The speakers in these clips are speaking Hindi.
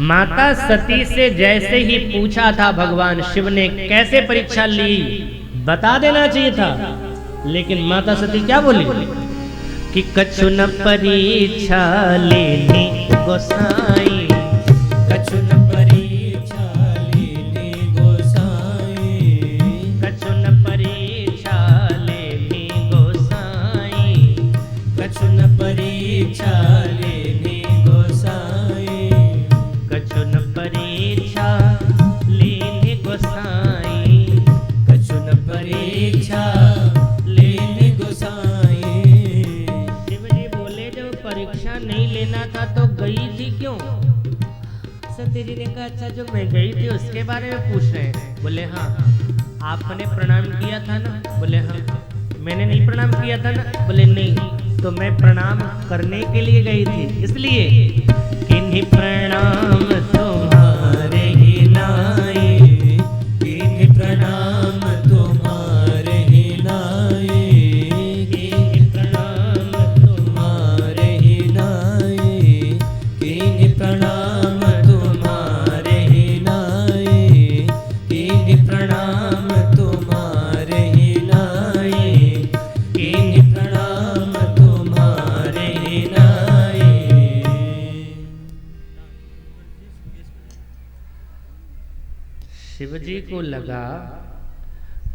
माता सती से जैसे ही पूछा था भगवान शिव ने कैसे परीक्षा ली बता देना चाहिए था, लेकिन माता सती क्या बोली कि कछु न परीक्षा लेनी गोसाई, कछु न परीक्षा लेनी गोसाई, कछु न परीक्षा लेनी गोसाई, कछु न परीक्षा लेनी गोसाई, कछु न परीक्षा लेनी गोसाई, कछु न परीक्षा लेनी गोसाई। शिव जी बोले जब परीक्षा नहीं लेना था तो गई थी क्यों? सती जी ने कहा अच्छा जो मैं गई थी उसके बारे में पूछ रहे हैं? बोले हाँ। आपने प्रणाम किया था ना? बोले हाँ। मैंने नहीं प्रणाम किया था ना? बोले नहीं। तो मैं प्रणाम करने के लिए गई थी, इसलिए किन्हीं प्रणाम तुम्हारे ही नाई, किन्हीं प्रणाम तुम्हारे ही नाई, किन्हीं प्रणाम तुम्हारे ही नाई, किन्हीं प्रणाम तुम्हारे ही नाई, किन्हीं प्रणाम तुम्हारे ही नाई, किन्हीं प्रणाम तुम्हारे ही नाई। शिव जी को लगा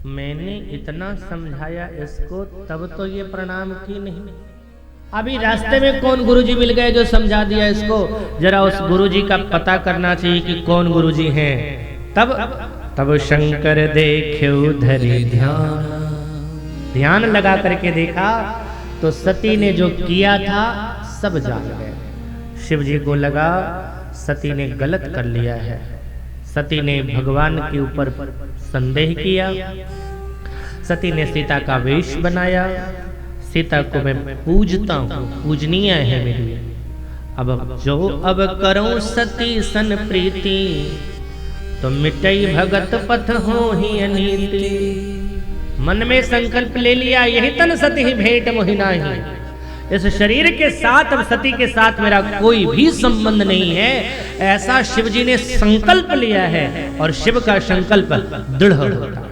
मैंने इतना समझाया इसको तब तो ये प्रणाम की नहीं। अभी रास्ते में कौन गुरुजी मिल गए जो समझा दिया इसको? जरा उस गुरुजी का पता करना चाहिए कि कौन गुरुजी हैं। तब शंकर देखे धरि ध्यान लगा करके देखा तो सती ने जो किया था सब जान गए। शिव जी को लगा सती ने गलत कर लिया है। सती ने भगवान के ऊपर संदेह किया। सती ने सीता का वेश बनाया। सीता को मैं पूजता हूँ, पूजनीय है मेरी। अब करूं सती सन प्रीति, तो मिटई भगत पथ हो ही अनीति। मन में संकल्प ले लिया यही तन सती ही भेंट मोहि नाहि। इस शरीर के साथ अब सती के साथ मेरा कोई भी संबंध नहीं है, ऐसा शिव जी ने संकल्प लिया है। और शिव का संकल्प दृढ़ होता है।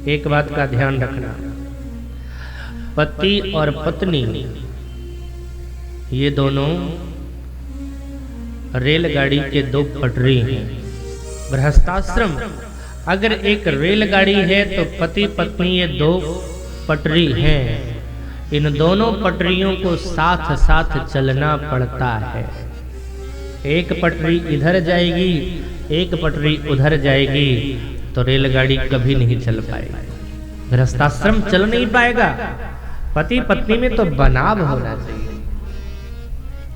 एक बात का ध्यान रखना, पति और पत्नी ये दोनों रेलगाड़ी के दो पटरी हैं। गृहस्थाश्रम अगर एक रेलगाड़ी है तो पति पत्नी ये दो पटरी हैं। इन दोनों पटरियों को साथ साथ चलना पड़ता है। एक पटरी इधर जाएगी, एक पटरी उधर जाएगी, तो रेलगाड़ी कभी नहीं चल पाएगी। गृहस्थाश्रम चल नहीं पाएगा। पति पत्नी में तो बनाव होना चाहिए।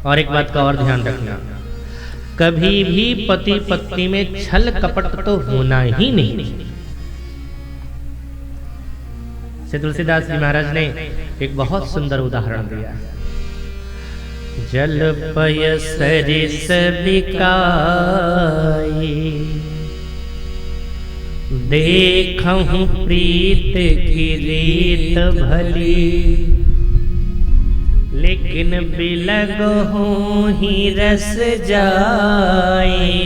और एक बात का और ध्यान रखना, कभी भी पति पत्नी में छल कपट तो होना ही नहीं। श्री तुलसीदास जी महाराज ने एक बहुत सुंदर उदाहरण दिया। जल पय सरिस बिकाई, देखहु प्रीत की रीत भली। लेकिन बिलगहु ही रस जाई,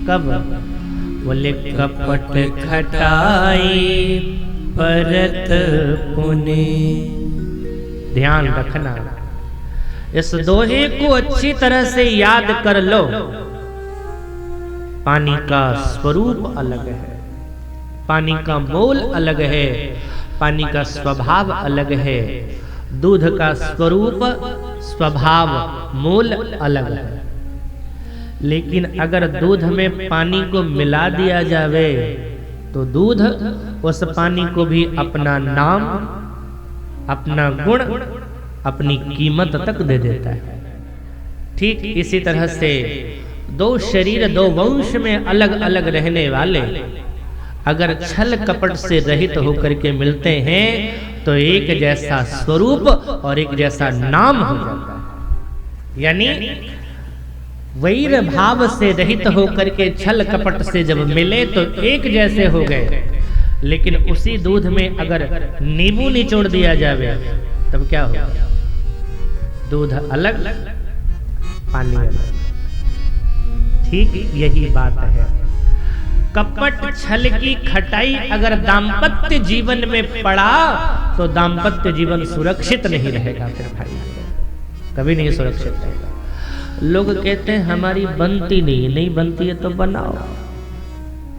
कब? बोले कपट खटाई परत पुनि। ध्यान रखना, इस दोहे को अच्छी तरह से याद कर लो। पानी का स्वरूप अलग है, पानी का मोल अलग है, पानी का स्वभाव अलग है। दूध का स्वरूप स्वभाव मोल अलग है। लेकिन अगर दूध में पानी को मिला दिया जावे तो दूध उस पानी को भी अपना नाम, अपना गुण, अपनी कीमत तक दे देता है। ठीक इसी तरह से दो शरीर दो वंश में अलग अलग रहने वाले अगर छल कपट से रहित होकर के मिलते हैं तो एक जैसा स्वरूप और एक जैसा नाम हो जाता है। यानी वैर भाव से रहित होकर के छल कपट से जब मिले तो एक जैसे हो गए। लेकिन उसी दूध में अगर नींबू निचोड़ दिया जावे तब क्या होगा? दूध अलग पानी अलग। ठीक यही बात है। कपट छल की खटाई अगर दाम्पत्य जीवन में पड़ा तो दाम्पत्य जीवन सुरक्षित नहीं रहेगा। फिर भाई कभी नहीं सुरक्षित रहेगा। लोग कहते हैं हमारी बनती नहीं बनती है तो बनाओ।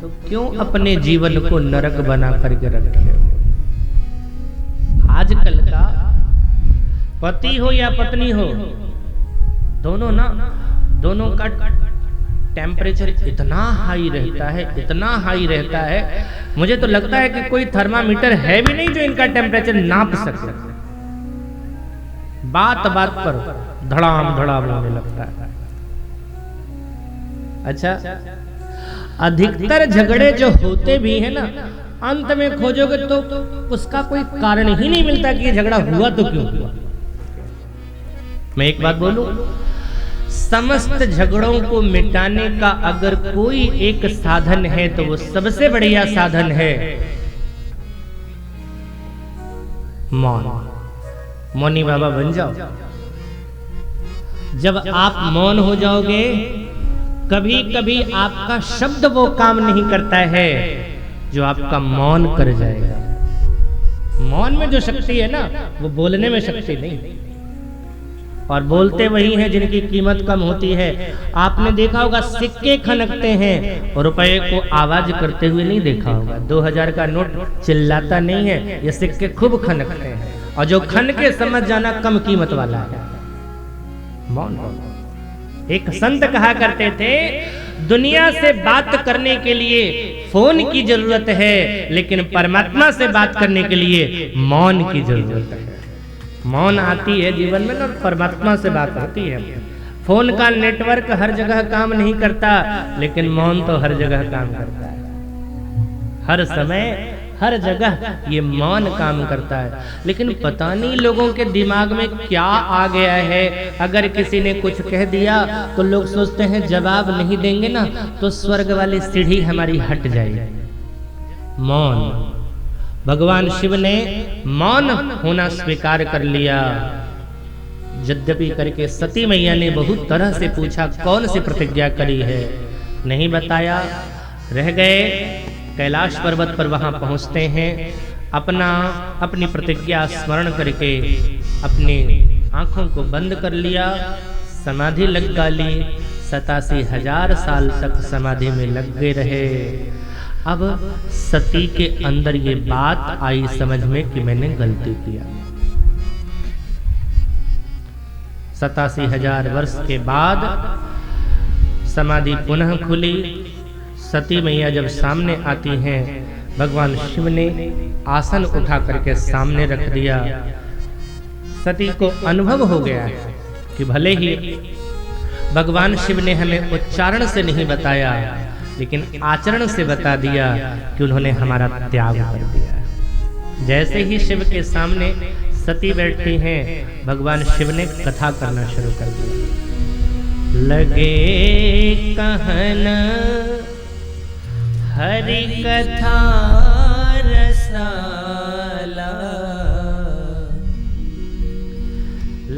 तो क्यों अपने जीवन को नरक बना करके रखे हो? आजकल का पति हो या पत्नी हो, दोनों का टेम्परेचर इतना हाई रहता है, मुझे तो लगता है कि कोई थर्मामीटर है भी नहीं जो इनका टेम्परेचर नाप सके। बात बात पर धड़ाम होने लगता है। अच्छा, अधिकतर झगड़े जो होते भी है ना, अंत में खोजोगे तो उसका कोई कारण ही नहीं मिलता कि ये झगड़ा हुआ तो क्यों हुआ। मैं एक बात बोलूं, समस्त झगड़ों को मिटाने का अगर कोई एक साधन है तो वो सबसे बढ़िया साधन है मौन। मौनी बाबा बन जाओ। जब आप मौन हो जाओगे, कभी कभी आपका शब्द वो काम नहीं करता है जो आपका मौन कर जाएगा। मौन में जो शक्ति है ना, वो बोलने में शक्ति नहीं। और बोलते वही हैं जिनकी कीमत कम होती है। आपने देखा होगा सिक्के खनकते हैं और रुपए को आवाज करते हुए नहीं देखा होगा। 2000 का नोट चिल्लाता नहीं है, ये सिक्के खूब खनकते हैं। और जो खन के समझ जाना कम कीमत वाला है। मौन। एक संत कहा करते थे, दुनिया से बात करने के लिए फोन की जरूरत है, लेकिन परमात्मा से बात करने के लिए मौन की जरूरत है। मौन आती है जीवन में ना, परमात्मा से बात होती है। फोन का नेटवर्क हर जगह काम नहीं करता, लेकिन मौन तो हर जगह काम करता है। हर समय हर जगह ये मौन काम करता है। लेकिन पता नहीं लोगों के दिमाग में क्या आ गया है, अगर किसी ने कुछ कह दिया तो लोग सोचते हैं जवाब नहीं देंगे ना तो स्वर्ग वाली सीढ़ी हमारी हट जाएगी। मौन। भगवान शिव ने मौन होना स्वीकार कर लिया। यद्यपि करके सती मैया ने बहुत तरह से पूछा कौन सी प्रतिज्ञा करी है, नहीं बताया, रह गए। कैलाश पर्वत पर वहां पहुंचते हैं, अपनी प्रतिज्ञा स्मरण करके अपनी आंखों को बंद कर लिया, समाधि लगा ली। 87,000 साल तक समाधि में लग गए रहे। अब सती के अंदर ये बात आई समझ में कि मैंने गलती किया। 87,000 वर्ष के बाद समाधि पुनः खुली। सती मैया जब सामने आती हैं, भगवान शिव ने आसन उठा करके सामने रख दिया। सती को अनुभव हो गया कि भले ही भगवान शिव ने हमें उच्चारण से नहीं बताया, लेकिन आचरण से बता दिया कि उन्होंने हमारा त्याग कर दिया। जैसे ही शिव के सामने सती बैठती हैं, भगवान शिव ने कथा करना शुरू कर दिया। लगे कहन हरि कथा रसाला,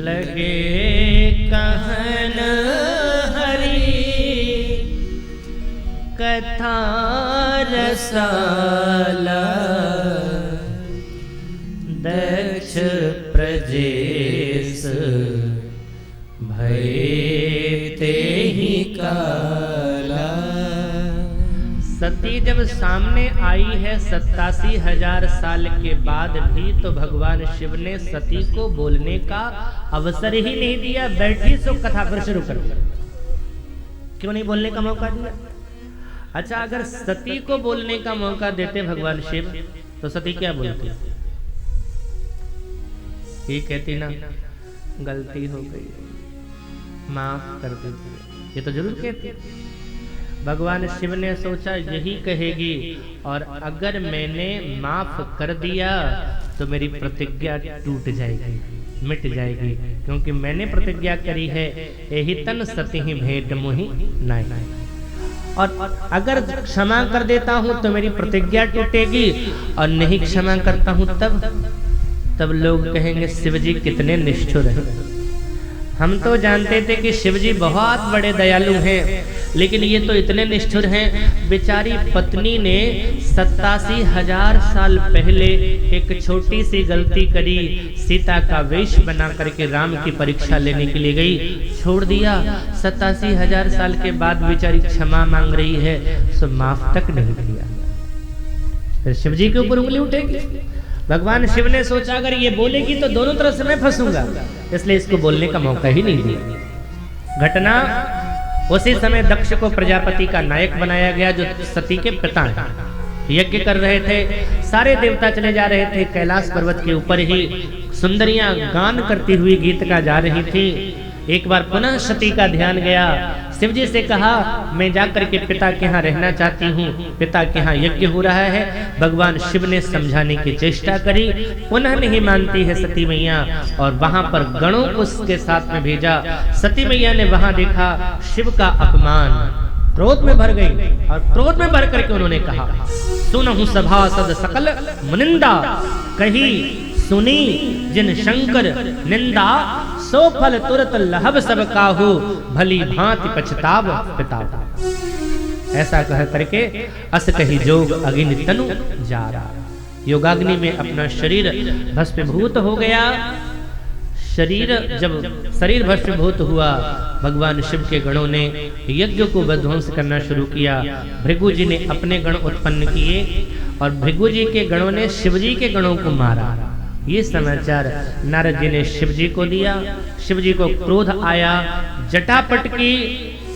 लगे कहन हरि कथा रसाला, दक्ष प्रजेश भय तेहि काला। सती जब सामने आई है 87,000 साल के बाद भी, तो भगवान शिव ने सती को बोलने का अवसर ही नहीं दिया। बैठी सो कथा फिर शुरू कर दिया। क्यों नहीं बोलने का मौका दिया? अच्छा, अगर सती को बोलने का मौका देते भगवान शिव तो सती क्या बोलती? ये कहती ना, गलती हो गई, माफ कर दीजिए। ये तो जरूर कहती। भगवान शिव ने सोचा यही कहेगी, और अगर मैंने माफ कर दिया तो मेरी प्रतिज्ञा टूट जाएगी, मिट जाएगी, क्योंकि मैंने प्रतिज्ञा करी है यही तन सती ही भेंट मुहि नाई। और अगर क्षमा कर देता हूं तो मेरी प्रतिज्ञा टूटेगी, और नहीं क्षमा करता हूं तब लोग कहेंगे शिव जी कितने निष्ठुर हैं। हम तो जानते थे कि शिव जी बहुत बड़े दयालु हैं, लेकिन ये तो इतने निष्ठुर हैं। बेचारी पत्नी ने 87,000 साल पहले एक छोटी सी गलती करी, सीता का वेश बना करके राम की परीक्षा लेने के लिए गई, छोड़ दिया। 87,000 साल के बाद बेचारी क्षमा मांग रही है, सो माफ तक नहीं किया। फिर शिव जी के ऊपर उंगली उठेगी। भगवान शिव ने सोचा अगर ये बोलेगी तो दोनों तरफ से मैं फंसूंगा, इसलिए इसको बोलने का मौका ही नहीं दिया। घटना उसी समय दक्ष को प्रजापति का नायक बनाया गया, जो सती के पिता हैं। यज्ञ कर रहे थे, सारे देवता चले जा रहे थे, कैलाश पर्वत के ऊपर ही सुंदरियां गान करती हुई गीत का जा रही थी। एक बार पुनः सती का ध्यान गया, शिव जी से कहा मैं जाकर के पिता के यहाँ रहना चाहती हूँ, पिता के यहाँ यज्ञ हो रहा है। भगवान शिव ने समझाने की चेष्टा करी, पुनः नहीं मानती है सती मैया, और वहां पर गणों को उसके साथ में भेजा। सती मैया ने वहां देखा शिव का अपमान, क्रोध में भर गई, और क्रोध में भर करके उन्होंने कहा सुनहु सभासद सकल मुनिंदा, कही सुनी जिन शंकर निंदा, सो फल तुरत लहब सब काहू, भली भांति पछताव पिताव। ऐसा कह करके अस कही जोग अग्नि तनु जा रहा। योगाग्नि में अपना शरीर भस्मीभूत हो गया। जब शरीर भस्मीभूत हुआ, भगवान शिव के गणों ने यज्ञ को विध्वंस करना शुरू किया। भृगु जी ने अपने गण उत्पन्न किए, और भृगु जी के गणों ने शिव जी के गणों को मारा। ये समाचार नारद जी ने शिव जी को दिया। शिव जी को क्रोध आया, जटा पटकी,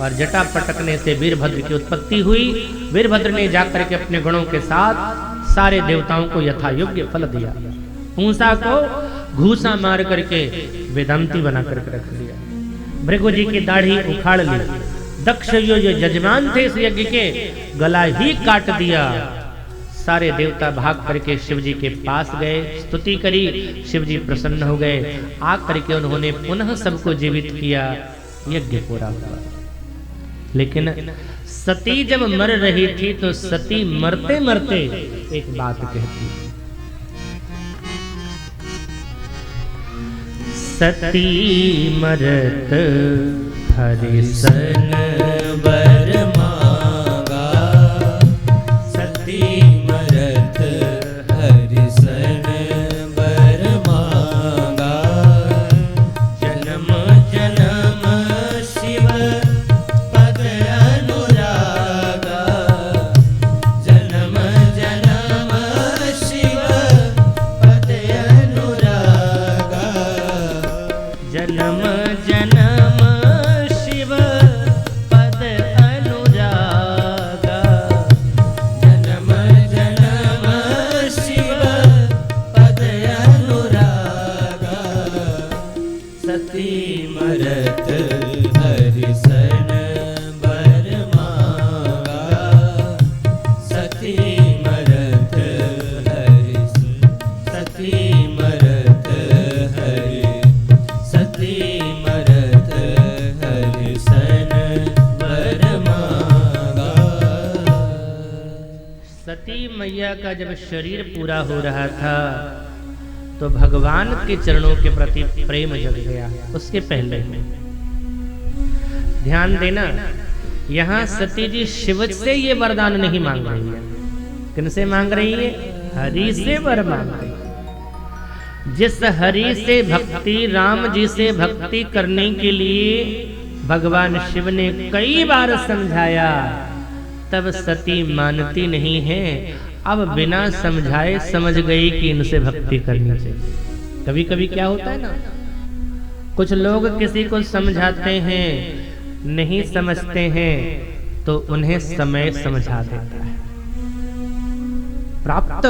और जटा पटकने से वीरभद्र की उत्पत्ति हुई। वीरभद्र ने जाकर के अपने गणों के साथ सारे देवताओं को यथा योग्य फल दिया। पूंसा को घूसा मार करके वेदांती बना करके रख दिया। भृगु जी की दाढ़ी उखाड़ ली। दक्ष जो जजमान थे इस यज्ञ के, गला ही काट दिया। सारे देवता भाग करके शिव जी के पास गए, स्तुति करी, शिव जी प्रसन्न हो गए। आग करके उन्होंने पुनः सबको जीवित किया, यज्ञ पूरा हुआ। लेकिन सती जब मर रही थी तो सती मरते मरते एक बात कहती, सती मरत हरिसन बर मांगा, सती मरत हरिसन बर मांगा, जन्म जन्म शिव पद अनुरागा, जन्म जन्म शिव पद अनुरागा, जन्म जन्म शिव पद अनुरागा, जन्म जन्म शिव पद अनुरागा, सती मरत हरिसन बर मांगा, सती मरत हरिसन, सती मरत हरि, सती मरत हरिसन बर मांगा। सती मैया का जब शरीर पूरा हो रहा था तो भगवान के चरणों के प्रति प्रेम जग गया। उसके पहले ध्यान देना, यहाँ सती जी शिव से ये वरदान नहीं मांग रही है। किनसे मांग रही है? हरि से वर मांग रही है। जिस हरि से भक्ति, राम जी से भक्ति करने के लिए भगवान शिव ने कई बार समझाया, तब सती मानती नहीं है। अब बिना समझाए समझ गई कि इनसे भक्ति करनी चाहिए। कभी कभी क्या होता है ना, कुछ लोग किसी को समझाते हैं, नहीं समझते हैं, तो उन्हें समय समझा देता है। प्राप्त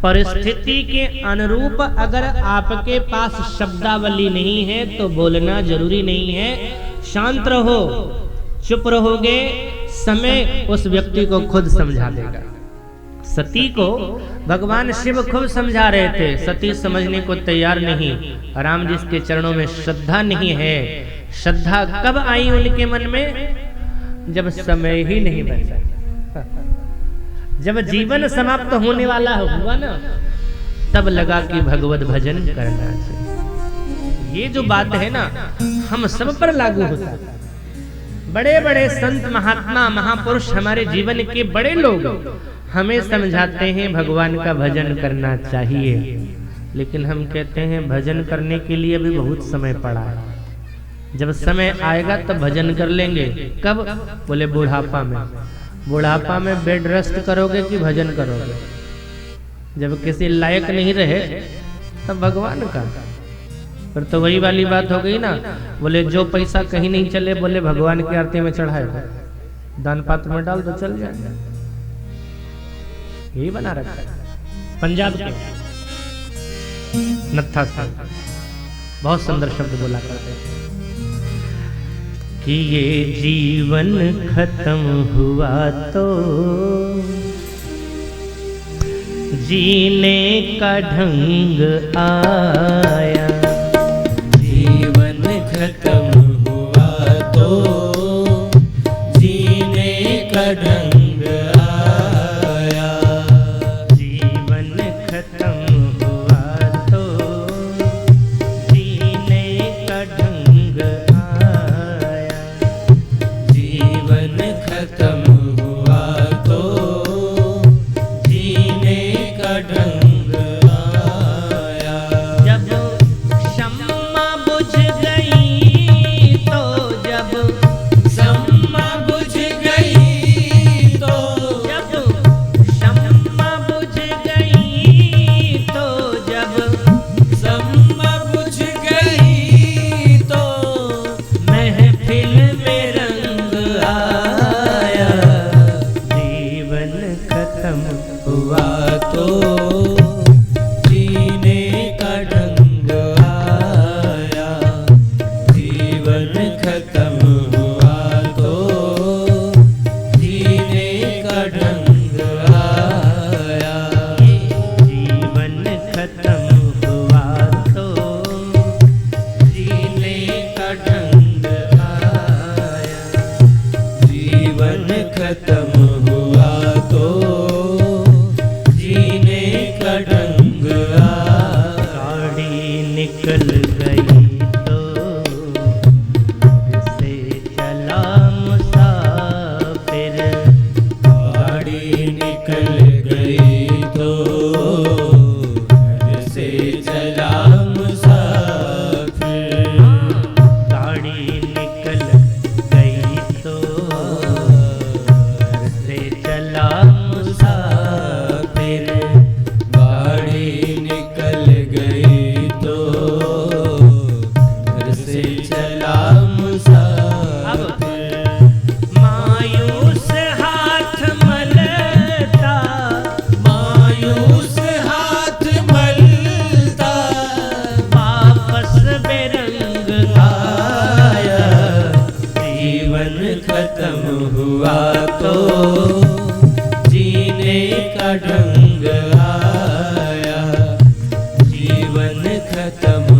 परिस्थिति के अनुरूप अगर आपके पास शब्दावली नहीं है तो बोलना जरूरी नहीं है। शांत रहो, चुप रहोगे, समय उस व्यक्ति को खुद समझा देगा। सती को भगवान शिव खुद समझा रहे थे, सती समझने को तैयार नहीं। राम जी के चरणों में श्रद्धा नहीं है। श्रद्धा कब आई उनके मन में? जब समय ही नहीं बचा, जब जीवन समाप्त होने वाला हुआ ना, तब लगा कि भगवत भजन करना चाहिए। ये जो बात है ना हम सब पर लागू होता है। बड़े बड़े संत महात्मा महापुरुष हमारे जीवन के बड़े लोग हमें समझाते हैं भगवान का भजन करना चाहिए, लेकिन हम कहते हैं भजन करने के लिए भी बहुत समय पड़ा है। जब समय आएगा तब भजन कर लेंगे। कब? बोले बुढ़ापा में। बुढ़ापा में बेड रेस्ट करोगे कि भजन करोगे? जब किसी लायक नहीं रहे तब भगवान का। फिर तो वही वाली बात हो गई ना, बोले जो पैसा कहीं नहीं चले बोले भगवान की आरती में चढ़ाएगा, दान पात्र में डाल तो चल जाएगा। यही बना रखा है। पंजाब के नत्था साहब बहुत सुंदर शब्द बोला करते हैं कि ये जीवन खत्म हुआ तो जीने का ढंग आया। जीवन खत्म हुआ तो जीने का ढंग आया। जीवन खत्म हुआ तो जीने का ढंग आया। जीवन खत्म हुआ तो जीने का ढंग आया। जब शम्मा बुझ गई तो जब शम्मा बुझ गई तो जब शम्मा बुझ गई तो जब शम्मा बुझ गई तो महफिल में रंग आया। जीवन खत्म हुआ तो जीने का ढंग आया। जीवन खत्म हुआ तो जीने का ढंग आया। जीवन खत्म हुआ तो जीने का ढंग आया। जीवन खत्म हुआ तो जीने का ढंग आया। गाड़ी निकल गई तो घर से चला मुसाफिर। गाड़ी निकल गई तो घर से चला मुसाफिर। गाड़ी निकल गई तो घर से चला मुसाफिर। गाड़ी निकल गई तो घर से चला मुसाफिर। मायूस हाथ मलता मायूस हाथ मलता वापस बेरंग आया। जीवन खत्म हुआ तो जीने का ढंग आया। जीवन खत्म